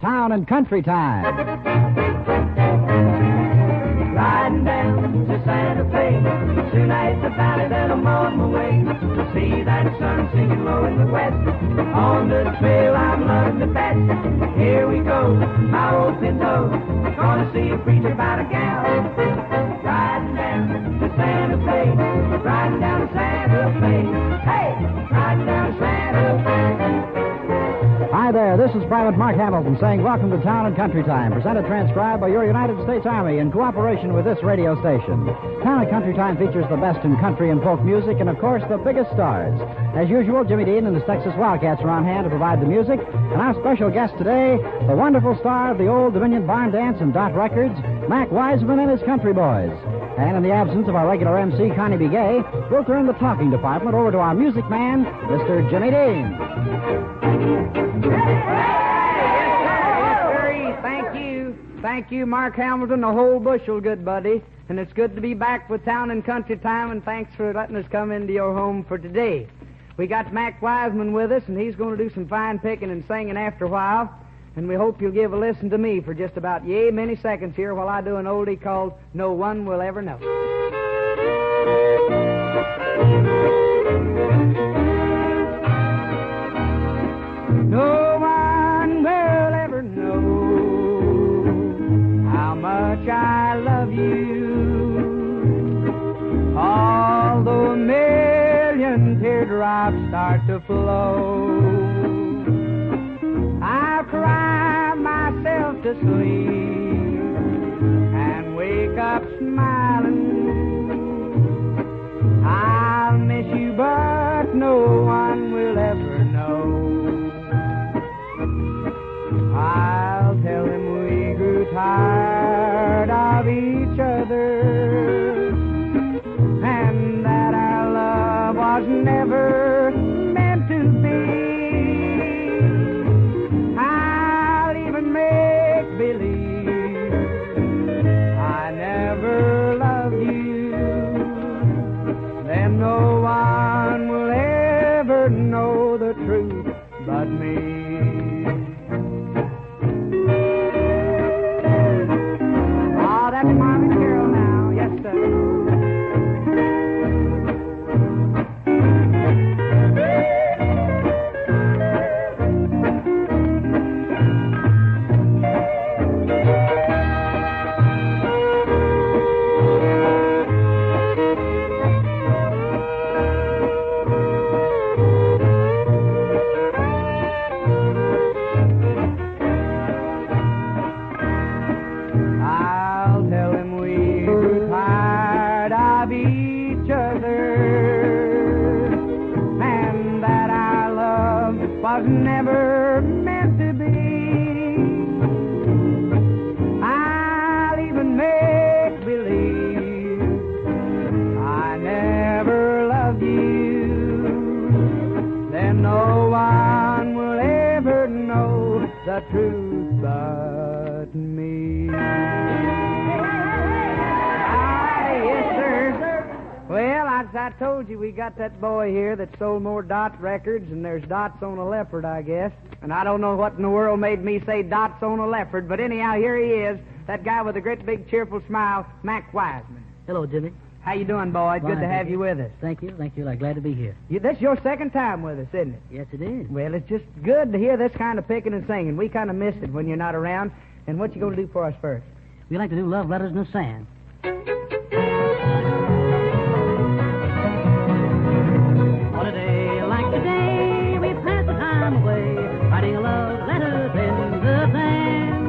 Town and Country Time. Riding down to Santa Fe, soon as the valley that I'm on my way to see that sun sinking low in the west. On the trail I'm loving the best. Here we go, my old pinto, gonna see a preacher about a gal. Riding down to Santa Fe, riding down to Santa Fe. Hey, riding down to Santa Fe. Hi there, this is Private Mark Hamilton saying welcome to Town and Country Time, presented transcribed by your United States Army in cooperation with this radio station. Town and Country Time features the best in country and folk music and, of course, the biggest stars. As usual, Jimmy Dean and his Texas Wildcats are on hand to provide the music, and our special guest today, the wonderful star of the Old Dominion Barn Dance and Dot Records, Mac Wiseman and his Country Boys. And in the absence of our regular MC, Connie Begay, we'll turn the talking department over to our music man, Mr. Jimmy Dean. Thank you, Mark Hamilton, a whole bushel, good buddy. And it's good to be back with Town and Country Time, and thanks for letting us come into your home for today. We got Mac Wiseman with us, and he's going to do some fine picking and singing after a while. And we hope you'll give a listen to me for just about many seconds here while I do an oldie called No One Will Ever Know. No one will ever know how much I love you, although a million teardrops start to flow. I'll cry myself to sleep and wake up smiling. I'll miss you, but no one will ever know. I'll tell him we grew tired of each other and that our love was never meant to be. I'll even make believe I never loved you. Then no one will ever know the truth but me. Never meant to be. I'll even make believe I never loved you. Then no one will ever know the truth but me. Yes, sir. Well, as I told you, we got that boy here that sold more Dot records, and there's dots on a leopard, I guess. And I don't know what in the world made me say dots on a leopard, but anyhow, here he is, that guy with a great big cheerful smile, Mac Wiseman. Hello, Jimmy. How you doing, boy? Good to have you with us. Thank you. I'm glad to be here. This your second time with us, isn't it? Yes, it is. Well, it's just good to hear this kind of picking and singing. We kind of miss it when you're not around. And what you going to do for us first? We like to do Love Letters in the Sand. On a day like today, we pass the time away, writing love letters in the sand.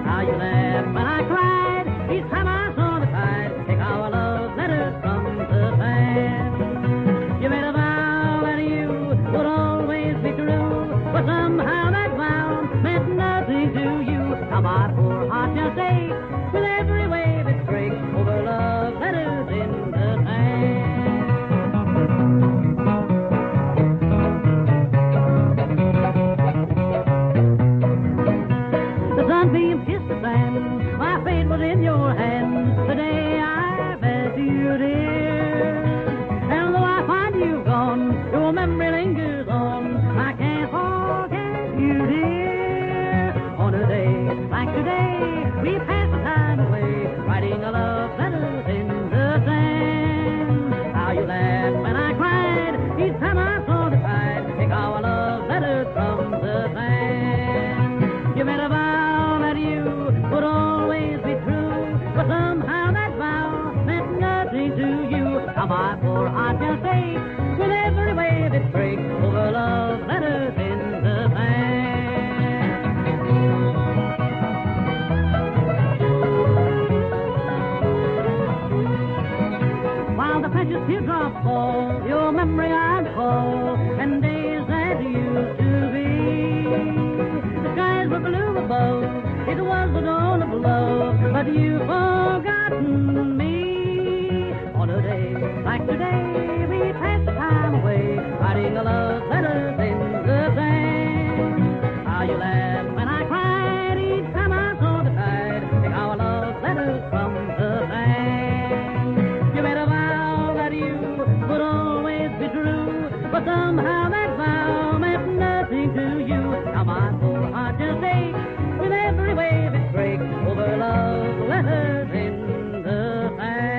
How you laughed when I cried each time I saw the tide take our love letters from the sand. You made a vow that you would always be true, but somehow that vow meant nothing to you. How my poor heart just ached with every wave it breaks over love letters in the sand. The sunbeam kissed the sand, my fate was in your hands. The day I met you, dear. And though I find you gone, your memory lingers on. I can't forget you, dear. On a like today, we pass the time away, writing a love letters in the sand. How you laughed when I cried each time I saw the tide take our love letters from the sand. You made a vow that you would always be true, but somehow that vow meant nothing to you. Now my poor heart just aches with every wave it breaks over love letters in the sand. While the precious teardrops fall, your memory I recall, and days that used to be. The skies were blue above, it was the dawn of love, but you've forgotten me. On a day like today, we pass the time away, writing a love letters in the sand. How you laughed when I cried each time I saw the tide take our love letters from the sand. You made a vow that you would always be true, but somehow that vow meant nothing to you. Now my poor heart just aches with every wave it breaks over love letters in the sand.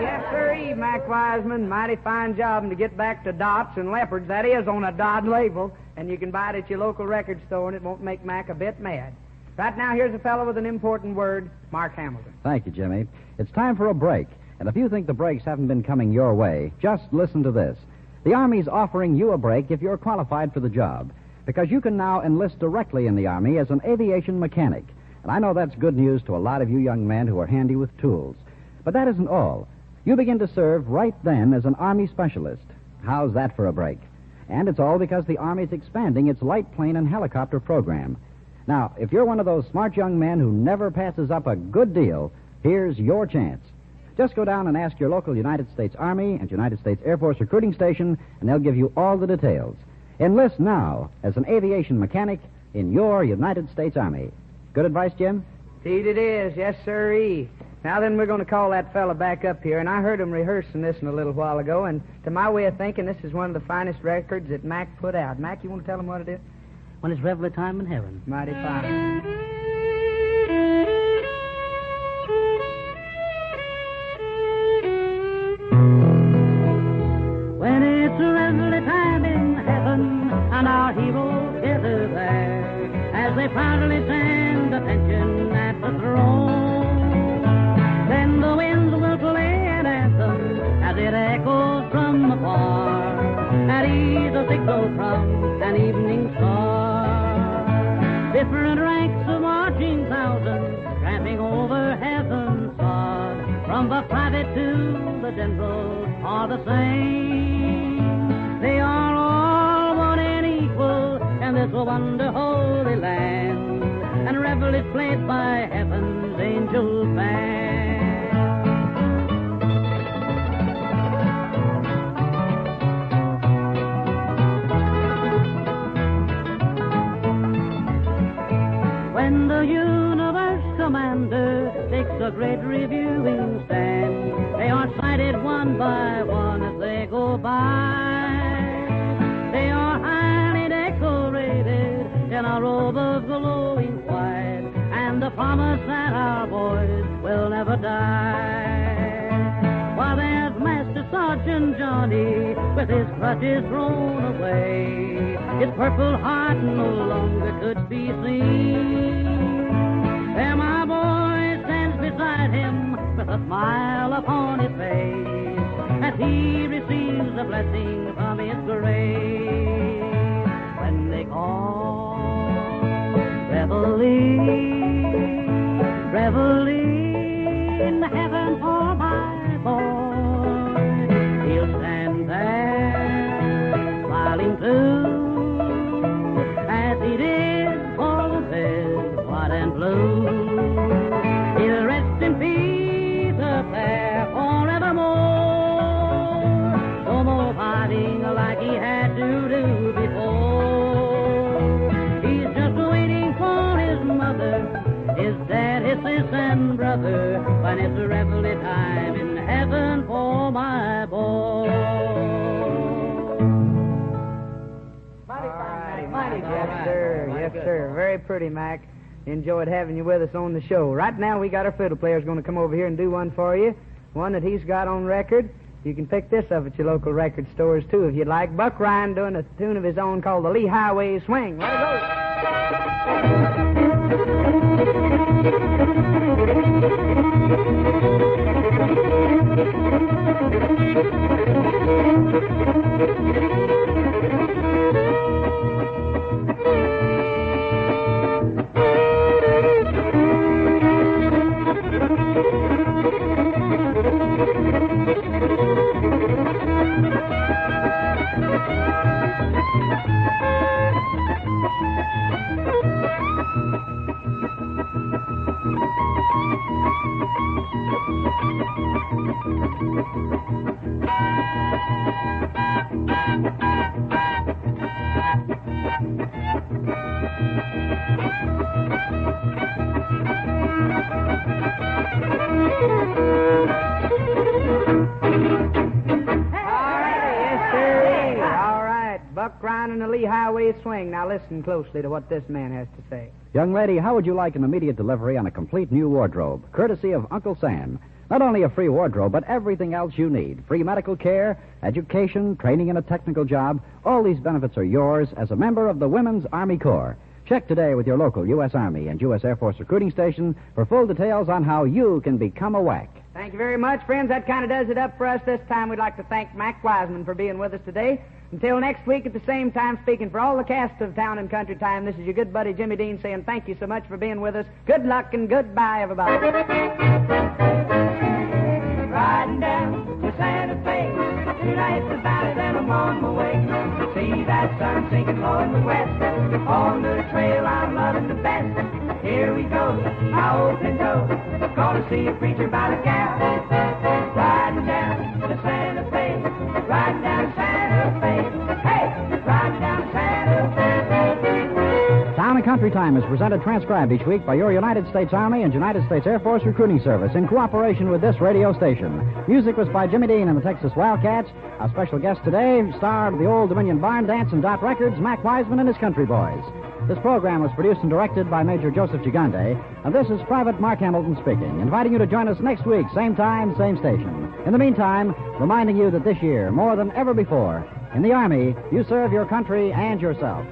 Yes, sir, Mac Wiseman. Mighty fine job and to get back to Dots and Leopards. That is on a Dodd label, and you can buy it at your local record store, and it won't make Mac a bit mad. Right now, here's a fellow with an important word, Mark Hamilton. Thank you, Jimmy. It's time for a break. And if you think the breaks haven't been coming your way, just listen to this. The Army's offering you a break if you're qualified for the job, because you can now enlist directly in the Army as an aviation mechanic. And I know that's good news to a lot of you young men who are handy with tools. But that isn't all. You begin to serve right then as an Army specialist. How's that for a break? And it's all because the Army's expanding its light plane and helicopter program. Now, if you're one of those smart young men who never passes up a good deal, here's your chance. Just go down and ask your local United States Army and United States Air Force recruiting station, and they'll give you all the details. Enlist now as an aviation mechanic in your United States Army. Good advice, Jim? Indeed it is, yes, sir. Now then, we're going to call that fella back up here, and I heard him rehearsing this in a little while ago, and to my way of thinking, this is one of the finest records that Mac put out. Mac, you want to tell him what it is? When it's reveille time in heaven. Mighty fine. When it's reveille time in heaven, and our heroes gather there, as they proudly stand attention at the throne, then the winds will play an anthem as it echoes from afar, at ease a signal from an evening star. Different ranks of marching thousands tramping over heaven's sod, from the private to the general are the same. They are all one and equal in this wonder holy land, and revel is played by heaven's angel band. When the universe commander takes a great reviewing stand, they are cited one by one as they go by. They are highly decorated in a robe of glowing white, and the promise that our boys will never die. While there's Master Sergeant Johnny with his crutches thrown away, his purple heart no longer could be seen. There my boy stands beside him with a smile upon his face, as he receives a blessing from his grace. When they call reveille, reveille in heaven for my boy, he'll stand there smiling too, as he did for the red, white, and blue. He'll rest in peace up there forevermore. No more fighting like he had to do before. He's just waiting for his mother, his dad, his sis, and brother, when it's a reveille time in heaven for my boy. Mighty, yes, sir. Yes, sir. Very pretty, Mac. Enjoyed having you with us on the show. Right now, we got our fiddle player's going to come over here and do one for you. One that he's got on record. You can pick this up at your local record stores, too, if you'd like. Buck Ryan doing a tune of his own called the Lee Highway Swing. Let it Buck Ryan and the Lee Highway Swing. Now listen closely to what this man has to say. Young lady, how would you like an immediate delivery on a complete new wardrobe, courtesy of Uncle Sam? Not only a free wardrobe, but everything else you need. Free medical care, education, training in a technical job. All these benefits are yours as a member of the Women's Army Corps. Check today with your local U.S. Army and U.S. Air Force recruiting station for full details on how you can become a WAC. Thank you very much, friends. That kind of does it up for us this time. We'd like to thank Mac Wiseman for being with us today. Until next week at the same time, speaking for all the cast of Town and Country Time, this is your good buddy Jimmy Dean saying thank you so much for being with us. Good luck and goodbye, everybody. Riding down to Santa Fe, tonight's the valley, then I'm on my way to see that sun sinking low in the west. On the trail I'm loving the best. Here we go, I open toe, gonna see a preacher by the gal. Riding down to Santa Fe, riding down Santa Fe, hey, riding down Santa Fe. Town and Country Time is presented transcribed each week by your United States Army and United States Air Force Recruiting Service in cooperation with this radio station. Music was by Jimmy Dean and the Texas Wildcats. Our special guest today starred the Old Dominion Barn Dance and Dot Records, Mac Wiseman and his Country Boys. This program was produced and directed by Major Joseph Gigande, and this is Private Mark Hamilton speaking, inviting you to join us next week, same time, same station. In the meantime, reminding you that this year, more than ever before, in the Army, you serve your country and yourself.